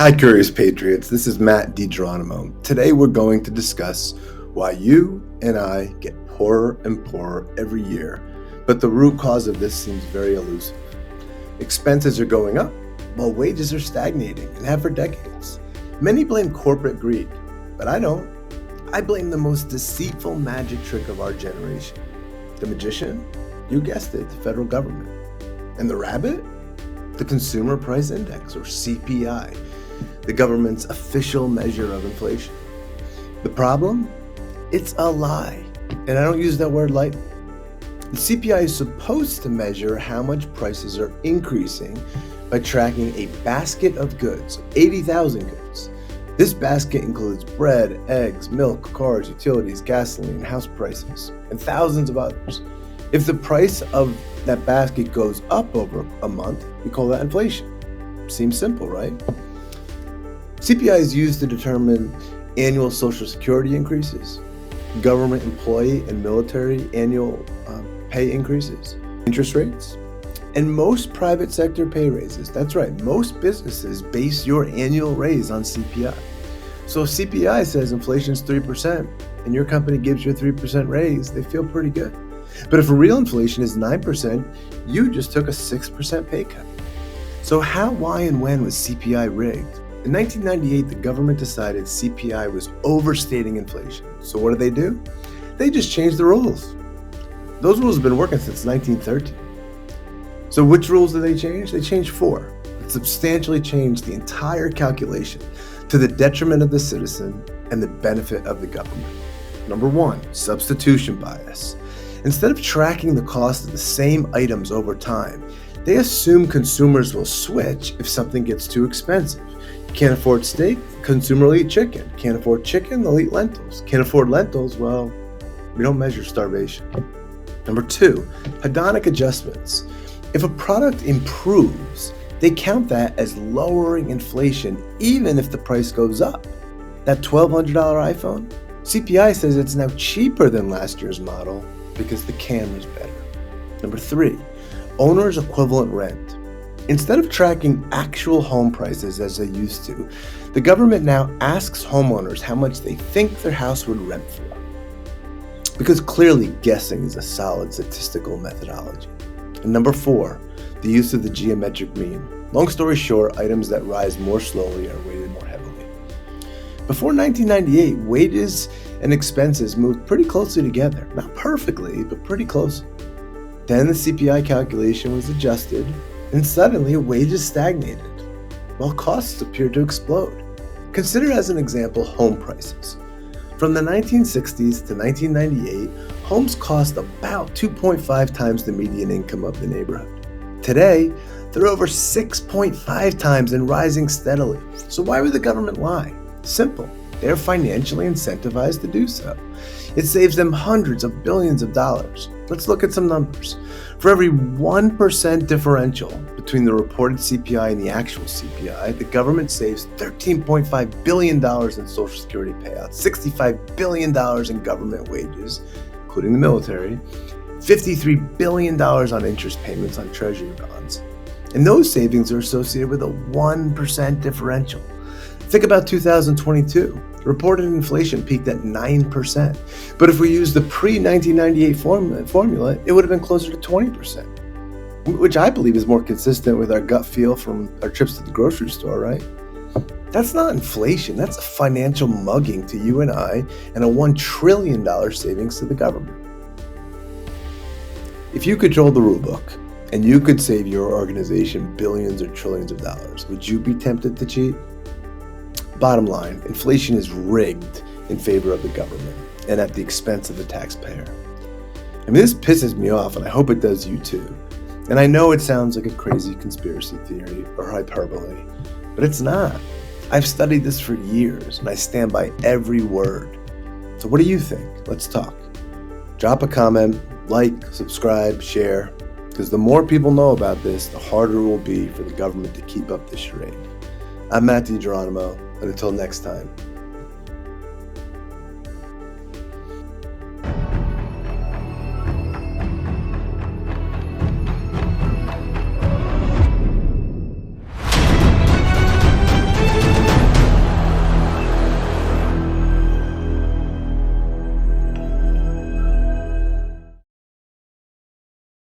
Hi, Curious Patriots. This is Matt DiGeronimo. Today we're going to discuss why you and I get poorer and poorer every year, but the root cause of this seems very elusive. Expenses are going up, while wages are stagnating and have for decades. Many blame corporate greed, but I don't. I blame the most deceitful magic trick of our generation. The magician? You guessed it, the federal government. And the rabbit? The Consumer Price Index, or CPI. The government's official measure of inflation. The problem? It's a lie, and I don't use that word lightly. The CPI is supposed to measure how much prices are increasing by tracking a basket of goods, 80,000 goods. This basket includes bread, eggs, milk, cars, utilities, gasoline, house prices, and thousands of others. If the price of that basket goes up over a month, we call that inflation. Seems simple, right? CPI is used to determine annual Social Security increases, government employee and military annual pay increases, interest rates, and most private sector pay raises. That's right, most businesses base your annual raise on CPI. So if CPI says inflation is 3% and your company gives you a 3% raise, they feel pretty good. But if real inflation is 9%, you just took a 6% pay cut. So how, why, and when was CPI rigged? In 1998, the government decided CPI was overstating inflation. So what do? They just changed the rules. Those rules have been working since 1913. So which rules did they change? They changed 4. It substantially changed the entire calculation to the detriment of the citizen and the benefit of the government. Number 1, substitution bias. Instead of tracking the cost of the same items over time, they assume consumers will switch if something gets too expensive. Can't afford steak? The consumer will eat chicken. Can't afford chicken? They'll eat lentils. Can't afford lentils? Well, we don't measure starvation. Number 2, hedonic adjustments. If a product improves, they count that as lowering inflation even if the price goes up. That $1,200 iPhone? CPI says it's now cheaper than last year's model because the camera's better. Number 3, owner's equivalent rent. Instead of tracking actual home prices as they used to, the government now asks homeowners how much they think their house would rent for. Because clearly guessing is a solid statistical methodology. And number 4, the use of the geometric mean. Long story short, items that rise more slowly are weighted more heavily. Before 1998, wages and expenses moved pretty closely together. Not perfectly, but pretty close. Then the CPI calculation was adjusted, and suddenly wages stagnated, while costs appeared to explode. Consider as an example home prices. From the 1960s to 1998, homes cost about 2.5 times the median income of the neighborhood. Today, they're over 6.5 times and rising steadily. So why would the government lie? Simple. They're financially incentivized to do so. It saves them hundreds of billions of dollars. Let's look at some numbers. For every 1% differential between the reported CPI and the actual CPI, the government saves $13.5 billion in Social Security payouts, $65 billion in government wages, including the military, $53 billion on interest payments on treasury bonds. And those savings are associated with a 1% differential. Think about 2022. Reported inflation peaked at 9%. But if we use the pre-1998 formula, it would have been closer to 20%, which I believe is more consistent with our gut feel from our trips to the grocery store, right? That's not inflation. That's a financial mugging to you and I and a $1 trillion savings to the government. If you controlled the rulebook and you could save your organization billions or trillions of dollars, would you be tempted to cheat? Bottom line, inflation is rigged in favor of the government and at the expense of the taxpayer. I mean, this pisses me off, and I hope it does you too. And I know it sounds like a crazy conspiracy theory or hyperbole, but it's not. I've studied this for years, and I stand by every word. So what do you think? Let's talk. Drop a comment, like, subscribe, share, because the more people know about this, the harder it will be for the government to keep up this charade. I'm Matt DiGeronimo. And until next time,